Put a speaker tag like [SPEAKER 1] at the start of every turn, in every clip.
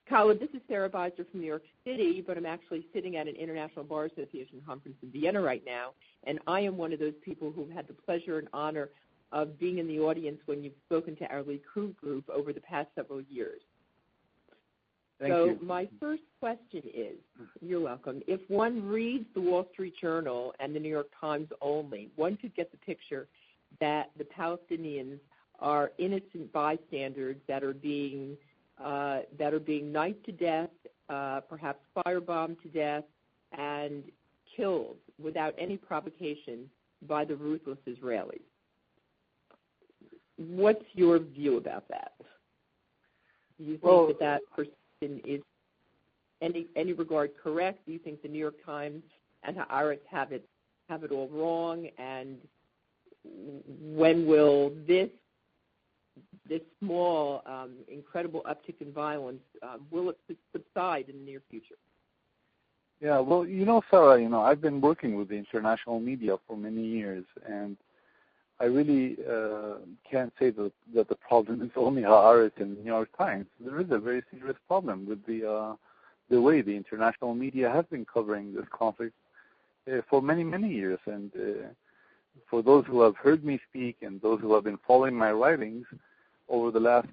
[SPEAKER 1] Khaled, this is Sarah Beiser from New York City, but I'm actually sitting at an International Bar Association conference in Vienna right now, and I am one of those people who've had the pleasure and honor of being in the audience when you've spoken to our Likud group over the past several years.
[SPEAKER 2] Thank you.
[SPEAKER 1] My first question is, you're welcome, if one reads the Wall Street Journal and the New York Times only, one could get the picture that the Palestinians are innocent bystanders that are being knifed to death, perhaps firebombed to death, and killed without any provocation by the ruthless Israelis. What's your view about that? Do you think that person is any regard correct? Do you think the New York Times and Haaretz have it all wrong? And when will this small, incredible uptick in violence, will it subside in the near future?
[SPEAKER 2] Yeah, well, Sarah, I've been working with the international media for many years, and I really can't say that the problem is only Haaretz and the New York Times. There is a very serious problem with the way the international media has been covering this conflict for many, many years. And for those who have heard me speak and those who have been following my writings over the last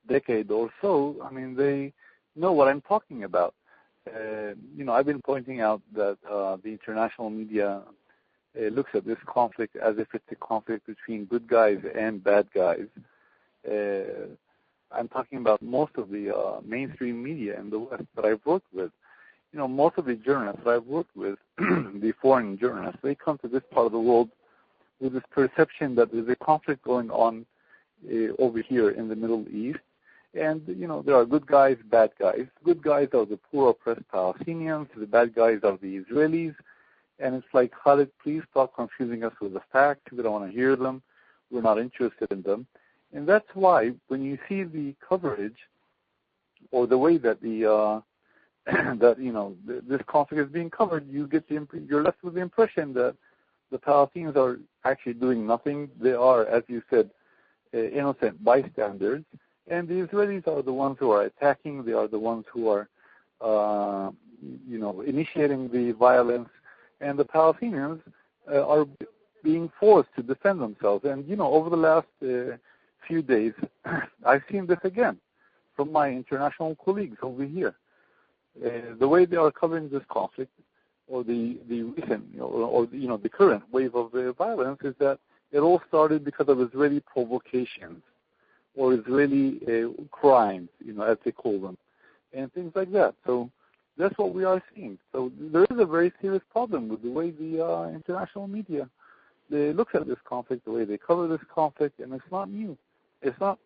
[SPEAKER 2] decade or so, I mean, they know what I'm talking about. I've been pointing out that the international media looks at this conflict as if it's a conflict between good guys and bad guys. I'm talking about most of the mainstream media in the West that I've worked with. Most of the journalists that I've worked with, the foreign journalists, they come to this part of the world with this perception that there's a conflict going on over here in the Middle East. And, there are good guys, bad guys. Good guys are the poor oppressed Palestinians. The bad guys are the Israelis. And it's like, Khaled, please stop confusing us with the facts. We don't want to hear them. We're not interested in them. And that's why when you see the coverage or the way that this conflict is being covered, you're left with the impression that the Palestinians are actually doing nothing. They are, as you said, innocent bystanders. And the Israelis are the ones who are attacking. They are the ones who are, initiating the violence. And the Palestinians are being forced to defend themselves. And, over the last few days, I've seen this again from my international colleagues over here. The way they are covering this conflict, or the recent, the current wave of violence, is that it all started because of Israeli provocations or Israeli crimes, as they call them, and things like that. So that's what we are seeing. So there is a very serious problem with the way the international media looks at this conflict, the way they cover this conflict, and it's not new. It's not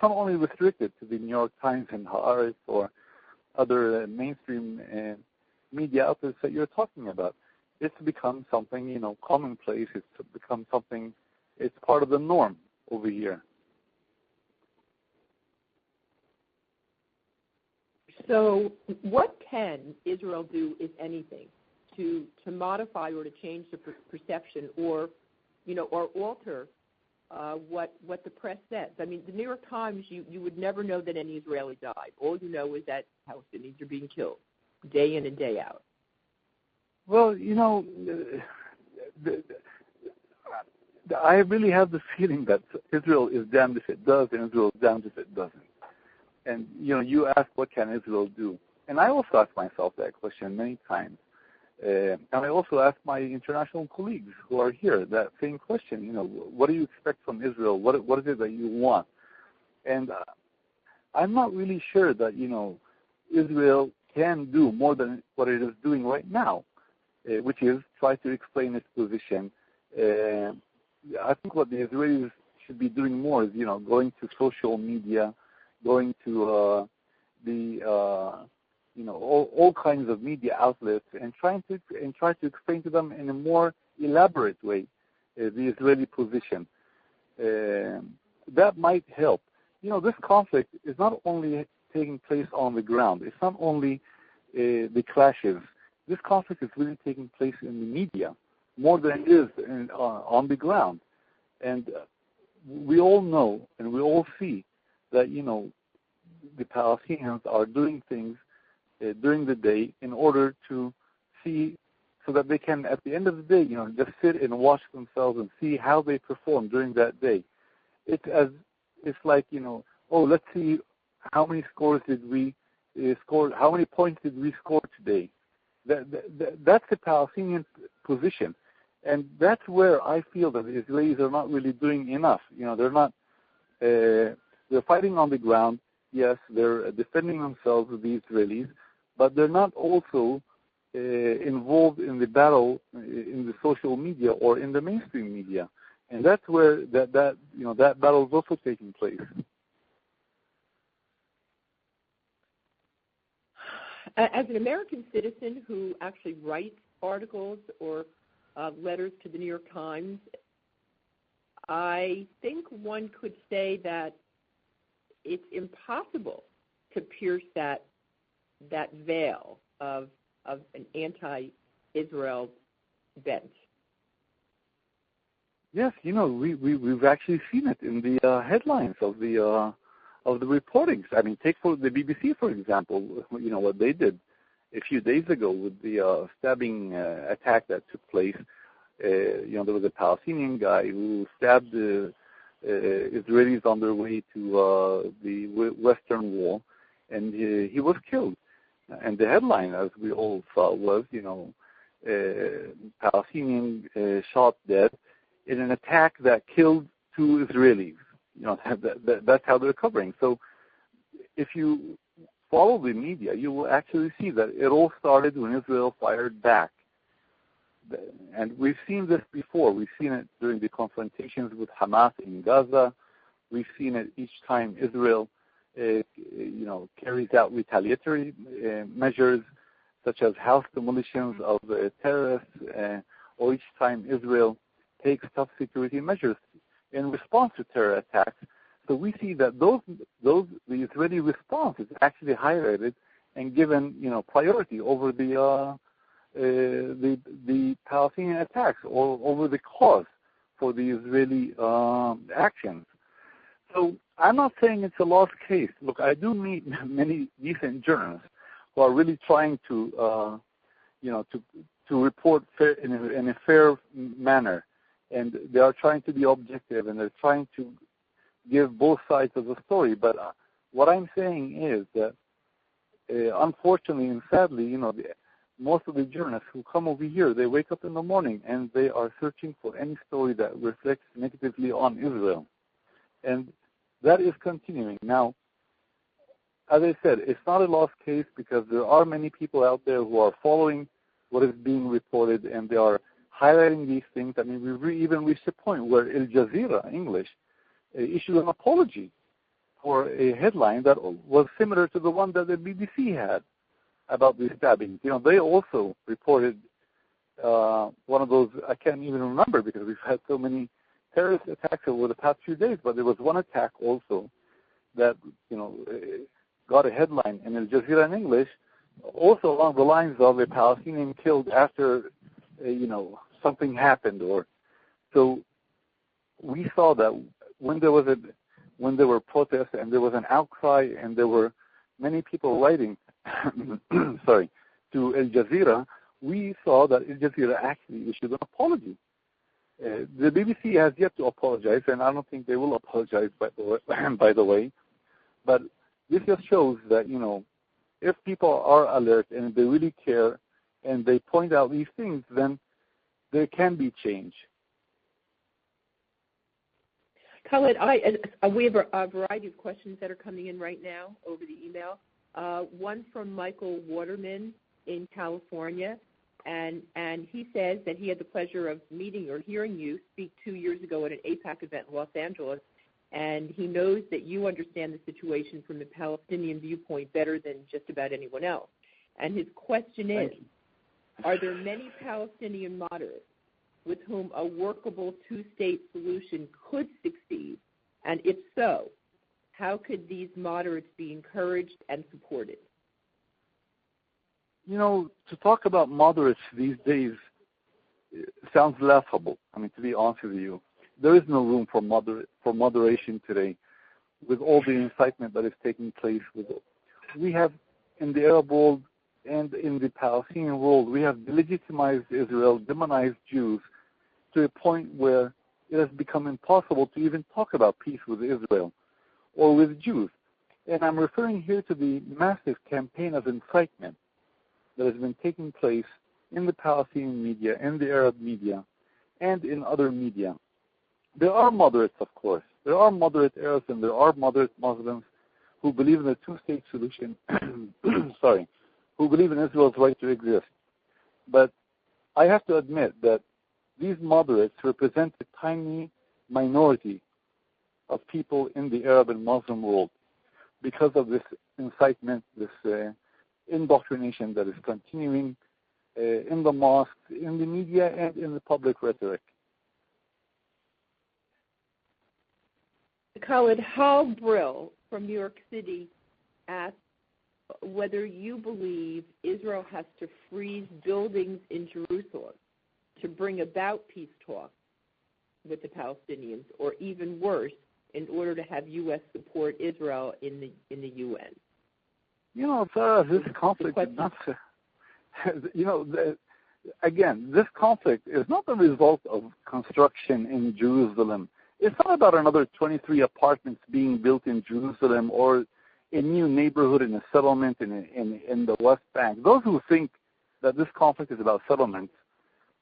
[SPEAKER 2] only restricted to the New York Times and Haaretz or other mainstream media outlets that you're talking about. It's become something, commonplace. It's become something, it's part of the norm over here.
[SPEAKER 1] So what can Israel do, if anything, to modify or to change the perception or alter what the press says? I mean, the New York Times, you would never know that any Israeli died. All you know is that Palestinians are being killed day in and day out.
[SPEAKER 2] Well, I really have the feeling that Israel is damned if it does and Israel is damned if it doesn't. And, you ask, what can Israel do? And I also ask myself that question many times. And I also ask my international colleagues who are here that same question. What do you expect from Israel? What is it that you want? And I'm not really sure that, Israel can do more than what it is doing right now, which is try to explain its position. I think what the Israelis should be doing more is, going to social media, going to all kinds of media outlets and try to explain to them in a more elaborate way the Israeli position. That might help. This conflict is not only taking place on the ground. It's not only the clashes. This conflict is really taking place in the media more than it is on the ground. And we all know and we all see that, the Palestinians are doing things during the day in order to see, so that they can, at the end of the day, just sit and watch themselves and see how they perform during that day. It's like, oh, let's see how many scores did we score, how many points did we score today. That's the Palestinian position. And that's where I feel that the Israelis are not really doing enough. They're not, they're fighting on the ground. Yes, they're defending themselves with the Israelis, but they're not also involved in the battle in the social media or in the mainstream media. And that's where that battle is also taking place.
[SPEAKER 1] As an American citizen who actually writes articles or letters to the New York Times, I think one could say that it's impossible to pierce that veil of an anti-Israel bent.
[SPEAKER 2] Yes, we've actually seen it in the headlines of the reportings. I mean, take for the BBC, for example, what they did a few days ago with the stabbing attack that took place. There was a Palestinian guy who stabbed Israelis on their way to the Western Wall, and he was killed. And the headline, as we all saw, was, Palestinian shot dead in an attack that killed 2 Israelis. That's how they're covering. So if you follow the media, you will actually see that it all started when Israel fired back. And we've seen this before. We've seen it during the confrontations with Hamas in Gaza. We've seen it each time Israel, carries out retaliatory measures, such as house demolitions of terrorists, or each time Israel takes tough security measures in response to terror attacks. So we see that the Israeli response is actually highlighted and given, priority over the Palestinian attacks or over the cause for the Israeli actions. So I'm not saying it's a lost case. Look, I do meet many decent journalists who are really trying to report in a fair manner, and they are trying to be objective, and they're trying to give both sides of the story. But what I'm saying is that, unfortunately and sadly, most of the journalists who come over here, they wake up in the morning and they are searching for any story that reflects negatively on Israel. And that is continuing. Now, as I said, it's not a lost case because there are many people out there who are following what is being reported, and they are highlighting these things. I mean, we've even reached a point where Al Jazeera English issued an apology for a headline that was similar to the one that the BBC had about these stabbings. They also reported one of those, I can't even remember because we've had so many terrorist attacks over the past few days, but there was one attack also that, got a headline in Al Jazeera in English, also along the lines of a Palestinian killed after, something happened. So we saw that when there were protests and there was an outcry and there were many people writing, to Al Jazeera, we saw that Al Jazeera actually issued an apology. The BBC has yet to apologize, and I don't think they will apologize, by the way. But this just shows that, if people are alert and they really care and they point out these things, then there can be change.
[SPEAKER 1] Khaled, we have a variety of questions that are coming in right now over the email. One from Michael Waterman in California, and he says that he had the pleasure of meeting or hearing you speak 2 years ago at an AIPAC event in Los Angeles, and he knows that you understand the situation from the Palestinian viewpoint better than just about anyone else. And his question is, are there many Palestinian moderates with whom a workable two-state solution could succeed? And if so, how could these moderates be encouraged and supported?
[SPEAKER 2] To talk about moderates these days sounds laughable. I mean, to be honest with you, there is no room for moderation today. with all the incitement that is taking place. We have, in the Arab world and in the Palestinian world, we have delegitimized Israel, demonized Jews, to a point where it has become impossible to even talk about peace with Israel or with Jews. And I'm referring here to the massive campaign of incitement that has been taking place in the Palestinian media, in the Arab media, and in other media. There are moderates, of course. There are moderate Arabs and there are moderate Muslims who believe in the two-state solution, who believe in Israel's right to exist. But I have to admit that these moderates represent a tiny minority of people in the Arab and Muslim world because of this incitement, this indoctrination that is continuing in the mosques, in the media, and in the public rhetoric.
[SPEAKER 1] Khaled, Hal Brill from New York City asked whether you believe Israel has to freeze buildings in Jerusalem to bring about peace talks with the Palestinians, or even worse, in order to have U.S. support Israel in the UN.
[SPEAKER 2] You know, Sarah, this conflict is not, again, this conflict is not the result of construction in Jerusalem. It's not about another 23 apartments being built in Jerusalem or a new neighborhood in a settlement in the West Bank. Those who think that this conflict is about settlements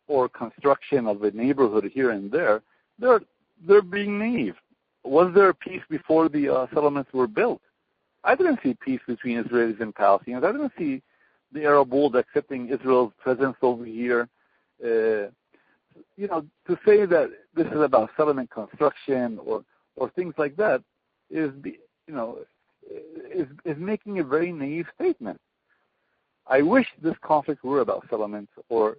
[SPEAKER 2] or construction of a neighborhood here and there, they're being naive. Was there peace before the settlements were built? I didn't see peace between Israelis and Palestinians. I didn't see the Arab world accepting Israel's presence over here. To say that this is about settlement construction or things like that is making a very naive statement. I wish this conflict were about settlements or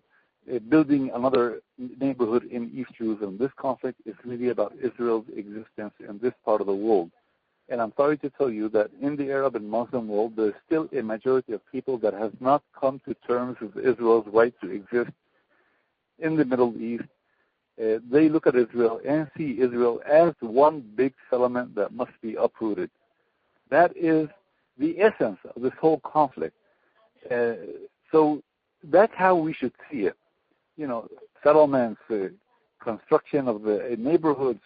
[SPEAKER 2] building another neighborhood in East Jerusalem. This conflict is really about Israel's existence in this part of the world. And I'm sorry to tell you that in the Arab and Muslim world, there's still a majority of people that has not come to terms with Israel's right to exist in the Middle East. They look at Israel and see Israel as one big settlement that must be uprooted. That is the essence of this whole conflict. So that's how we should see it. Settlements, construction of neighborhoods,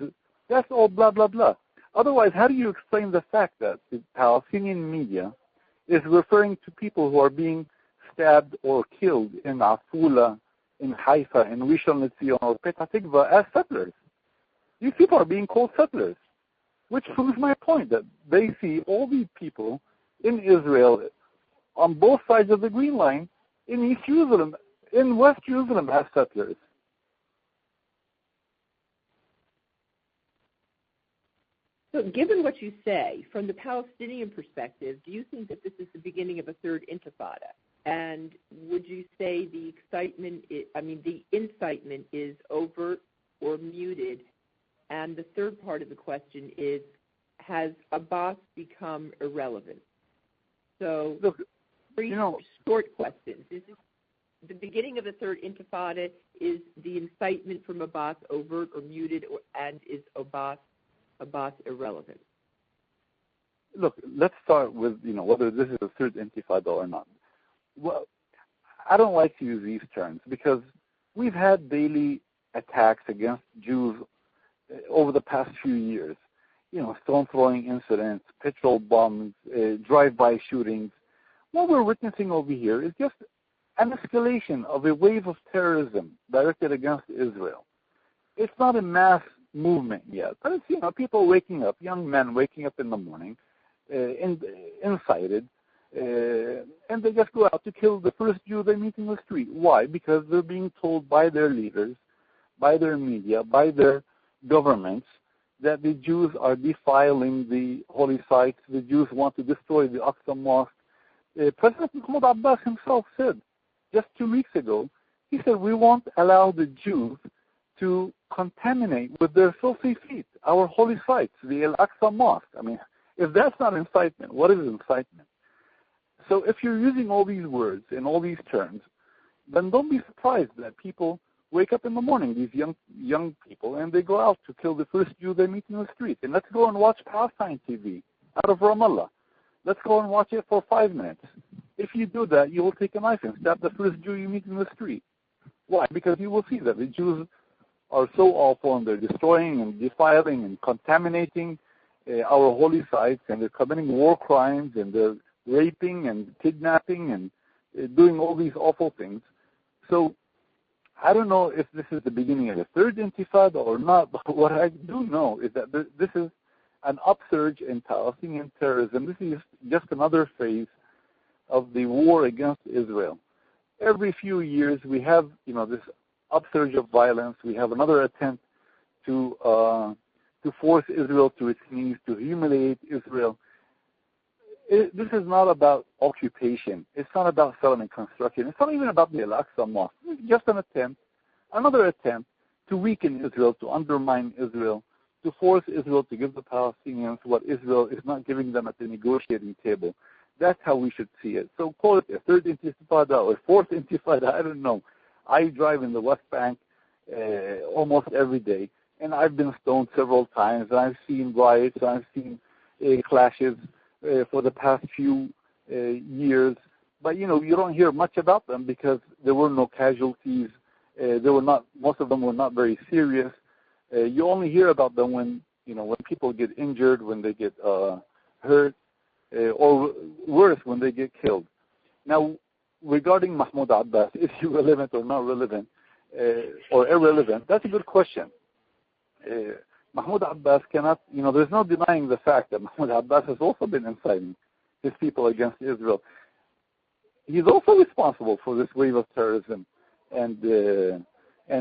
[SPEAKER 2] that's all blah, blah, blah. Otherwise, how do you explain the fact that the Palestinian media is referring to people who are being stabbed or killed in Afula, in Haifa, in Rishon LeZion, or Petah Tikva as settlers? These people are being called settlers, which proves my point that they see all these people in Israel on both sides of the Green Line, in East Jerusalem, in West Jerusalem as settlers.
[SPEAKER 1] So given what you say, from the Palestinian perspective, do you think that this is the beginning of a third Intifada? And would you say the incitement is overt or muted? And the third part of the question is, has Abbas become irrelevant? So,
[SPEAKER 2] look,
[SPEAKER 1] short questions. Is this the beginning of the third Intifada? Is the incitement from Abbas overt or muted, and is Abbas irrelevant?
[SPEAKER 2] Look, let's start with whether this is a third Intifada or not. Well, I don't like to use these terms because we've had daily attacks against Jews over the past few years. Stone throwing incidents, petrol bombs, drive-by shootings. What we're witnessing over here is just an escalation of a wave of terrorism directed against Israel. It's not a mass movement yet, but it's people waking up, young men waking up in the morning, incited, and they just go out to kill the first Jew they meet in the street. Why? Because they're being told by their leaders, by their media, by their governments, that the Jews are defiling the holy sites. The Jews want to destroy the Aqsa Mosque. President Mahmoud Abbas himself said just 2 weeks ago, he said, we won't allow the Jews to contaminate with their filthy feet our holy sites, the Al-Aqsa Mosque. I mean, if that's not incitement, what is incitement? So if you're using all these words and all these terms, then don't be surprised that people wake up in the morning, these young people, and they go out to kill the first Jew they meet in the street. And let's go and watch Palestine TV out of Ramallah. Let's go and watch it for 5 minutes. If you do that, you will take a knife and stab the first Jew you meet in the street. Why? Because you will see that the Jews are so awful, and they're destroying and defiling and contaminating our holy sites, and they're committing war crimes, and they're raping and kidnapping and doing all these awful things. So I don't know if this is the beginning of the third Intifada or not, but what I do know is that this is an upsurge in Palestinian terrorism. This is just another phase of the war against Israel. Every few years we have, this upsurge of violence. We have another attempt to force Israel to its knees, to humiliate Israel. This is not about occupation. It's not about settlement construction. It's not even about the Al-Aqsa Mosque. It's just another attempt to weaken Israel, to undermine Israel, to force Israel to give the Palestinians what Israel is not giving them at the negotiating table. That's how we should see it. So call it a third Intifada or fourth Intifada, I don't know. I drive in the West Bank almost every day, and I've been stoned several times, and I've seen riots, and I've seen clashes for the past few years. But, you don't hear much about them because there were no casualties. Most of them were not very serious. You only hear about them when people get injured, when they get hurt, or worse, when they get killed. Now, regarding Mahmoud Abbas, is he relevant or not relevant, or irrelevant? That's a good question. Mahmoud Abbas cannot, there's no denying the fact that Mahmoud Abbas has also been inciting his people against Israel. He's also responsible for this wave of terrorism and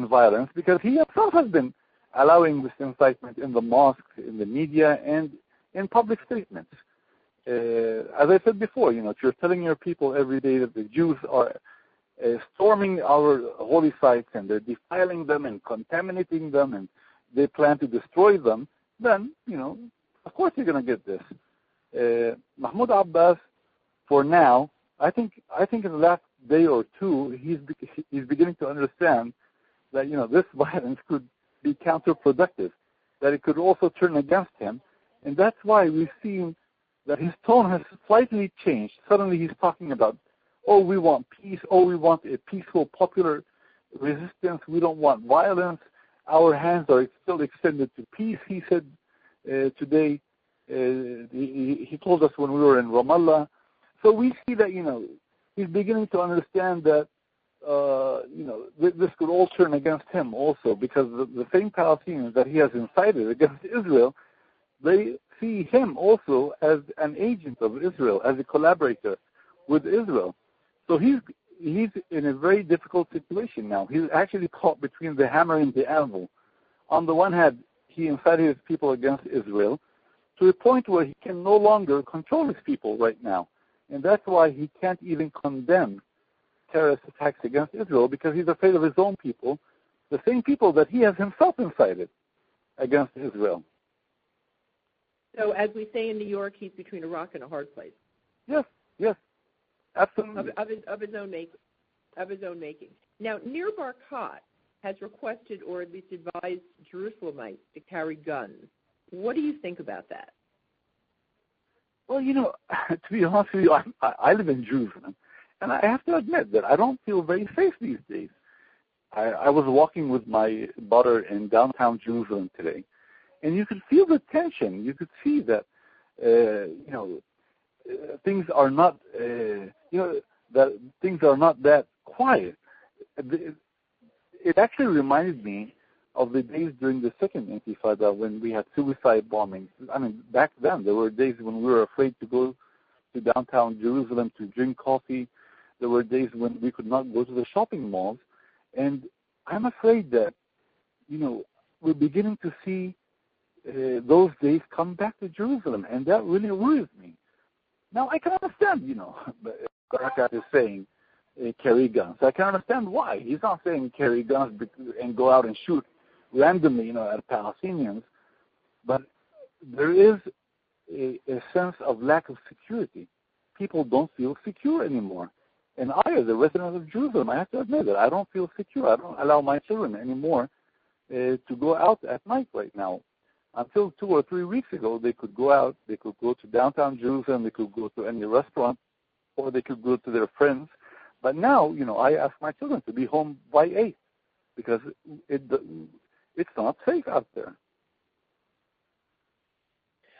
[SPEAKER 2] violence, because he himself has been allowing this incitement in the mosques, in the media, and in public statements. As I said before, if you're telling your people every day that the Jews are storming our holy sites and they're defiling them and contaminating them and they plan to destroy them, then, of course you're going to get this. Mahmoud Abbas, for now, I think in the last day or two, he's beginning to understand that, this violence could be counterproductive, that it could also turn against him. And that's why we've seen that his tone has slightly changed. Suddenly he's talking about, we want peace, we want a peaceful popular resistance, we don't want violence, our hands are still extended to peace, he said today. He told us when we were in Ramallah. So we see that, he's beginning to understand that, this could all turn against him also, because the same Palestinians that he has incited against Israel, they see him also as an agent of Israel, as a collaborator with Israel. So he's in a very difficult situation now. He's actually caught between the hammer and the anvil. On the one hand, he incited his people against Israel to a point where he can no longer control his people right now. And that's why he can't even condemn terrorist attacks against Israel, because he's afraid of his own people, the same people that he has himself incited against Israel.
[SPEAKER 1] So as we say in New York, he's between a rock and a hard place.
[SPEAKER 2] Yes, absolutely.
[SPEAKER 1] Of his own making. Now, Nir Barkat has requested, or at least advised, Jerusalemites to carry guns. What do you think about that?
[SPEAKER 2] Well, to be honest with you, I live in Jerusalem, and I have to admit that I don't feel very safe these days. I was walking with my daughter in downtown Jerusalem today, and you could feel the tension. You could see that, things are not, that things are not that quiet. It actually reminded me of the days during the second Intifada when we had suicide bombings. I mean, back then there were days when we were afraid to go to downtown Jerusalem to drink coffee. There were days when we could not go to the shopping malls. And I'm afraid that, we're beginning to see those days come back to Jerusalem, and that really worries me. Now, I can understand, Barakat is saying carry guns. I can understand why. He's not saying carry guns and go out and shoot randomly, at Palestinians. But there is a sense of lack of security. People don't feel secure anymore. And I, as a resident of Jerusalem, I have to admit that I don't feel secure. I don't allow my children anymore to go out at night right now. Until 2 or 3 weeks ago, they could go out. They could go to downtown Jerusalem. They could go to any restaurant, or they could go to their friends. But now, I ask my children to be home by 8 because it's not safe out there.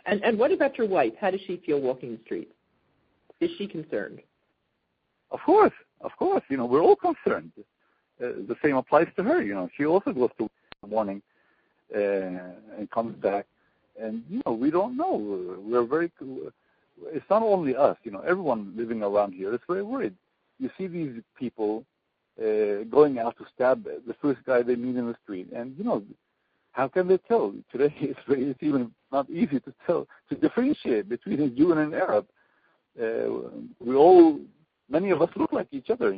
[SPEAKER 1] And what about your wife? How does she feel walking the streets? Is she concerned?
[SPEAKER 2] Of course. We're all concerned. The same applies to her. She also goes to work in the morning and comes back. And, we don't know. It's not only us. Everyone living around here is very worried. You see these people going out to stab the first guy they meet in the street. And, how can they tell? Today it's even not easy to differentiate between a Jew and an Arab. Many of us look like each other,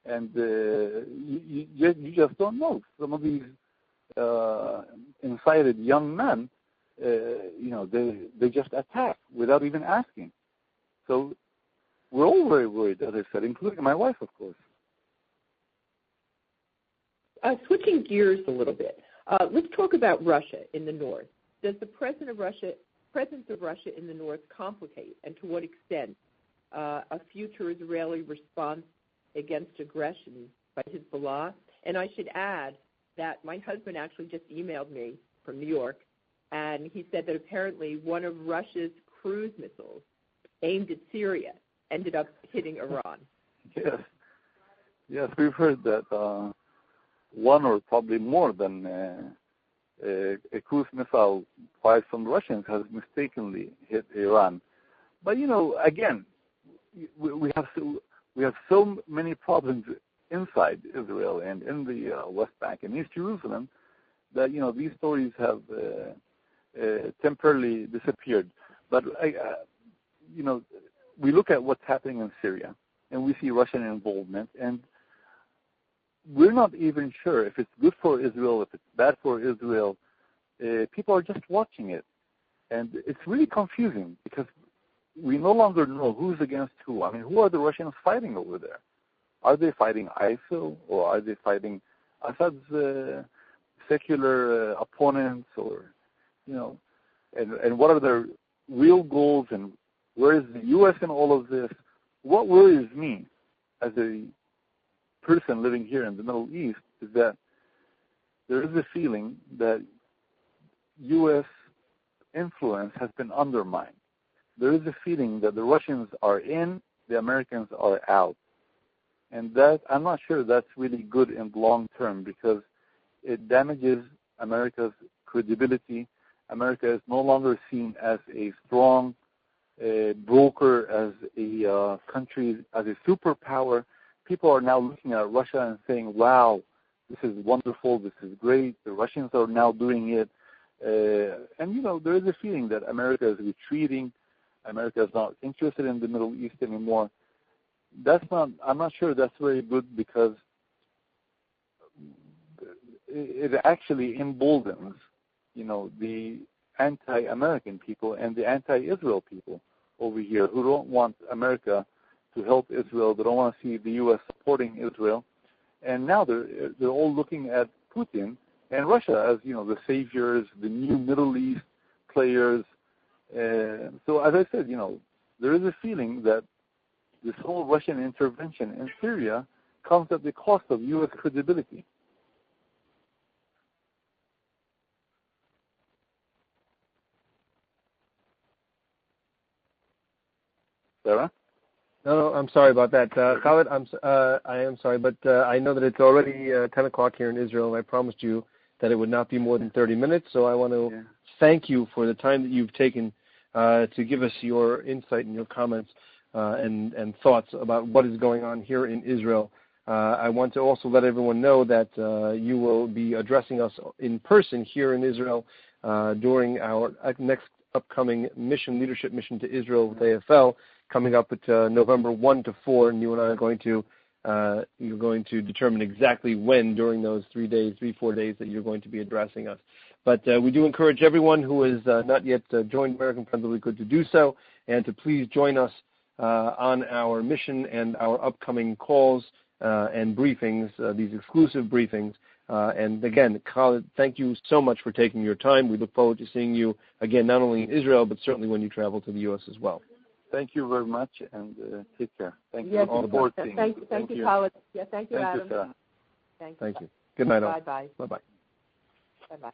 [SPEAKER 2] and you just don't know. Some of these incited young men, they just attack without even asking. So we're all very worried, as I said, including my wife, of course.
[SPEAKER 1] Switching gears a little bit, let's talk about Russia in the north. Does the presence of Russia in the north complicate, and to what extent, a future Israeli response against aggression by Hezbollah? And I should add that my husband actually just emailed me from New York, and he said that apparently one of Russia's cruise missiles aimed at Syria ended up hitting Iran.
[SPEAKER 2] Yes, we've heard that one or probably more than a cruise missile fired from the Russians has mistakenly hit Iran. But again, we have so many problems inside Israel and in the West Bank and East Jerusalem that these stories have temporarily disappeared. But we look at what's happening in Syria and we see Russian involvement, and we're not even sure if it's good for Israel, if it's bad for Israel. People are just watching it, and it's really confusing because we no longer know who's against who. I mean, who are the Russians fighting over there? Are they fighting ISIL, or are they fighting Assad's secular opponents, or and what are their real goals, and where is the U.S. in all of this? What worries me as a person living here in the Middle East is that there is a feeling that U.S. influence has been undermined. There is a feeling that the Russians are in, the Americans are out. And that, I'm not sure that's really good in the long term because it damages America's credibility. America is no longer seen as a strong broker, as a country, as a superpower. People are now looking at Russia and saying, wow, this is wonderful, this is great, the Russians are now doing it. And there is a feeling that America is retreating. America is not interested in the Middle East anymore. I'm not sure that's very good because it actually emboldens, the anti-American people and the anti-Israel people over here who don't want America to help Israel. They don't want to see the U.S. supporting Israel. And now they're all looking at Putin and Russia as, the saviors, the new Middle East players. So as I said, there is a feeling that this whole Russian intervention in Syria comes at the cost of U.S. credibility. Sarah?
[SPEAKER 3] No, I'm sorry about that. Khaled, I am sorry, but I know that it's already 10 o'clock here in Israel, and I promised you that it would not be more than 30 minutes, so I want to thank you for the time that you've taken to give us your insight and your comments and thoughts about what is going on here in Israel. I want to also let everyone know that you will be addressing us in person here in Israel during our next upcoming leadership mission to Israel with AFL, coming up at November 1 to 4, and you and I are going to you're going to determine exactly when during those 4 days that you're going to be addressing us. But we do encourage everyone who has not yet joined American Friends of the Good to do so, and to please join us on our mission and our upcoming calls and briefings, these exclusive briefings. And again, Khaled, thank you so much for taking your time. We look forward to seeing you again, not only in Israel, but certainly when you travel to the U.S. as well.
[SPEAKER 2] Thank you very much, and take care. Thank you.
[SPEAKER 1] Yes,
[SPEAKER 2] All the board team.
[SPEAKER 1] Thank you, Khaled. Yeah, thank you, Adam.
[SPEAKER 2] Thank you, Sarah.
[SPEAKER 1] Thank you.
[SPEAKER 3] Thank you. Good night all.
[SPEAKER 1] Bye-bye.
[SPEAKER 3] Bye-bye.
[SPEAKER 1] Bye-bye.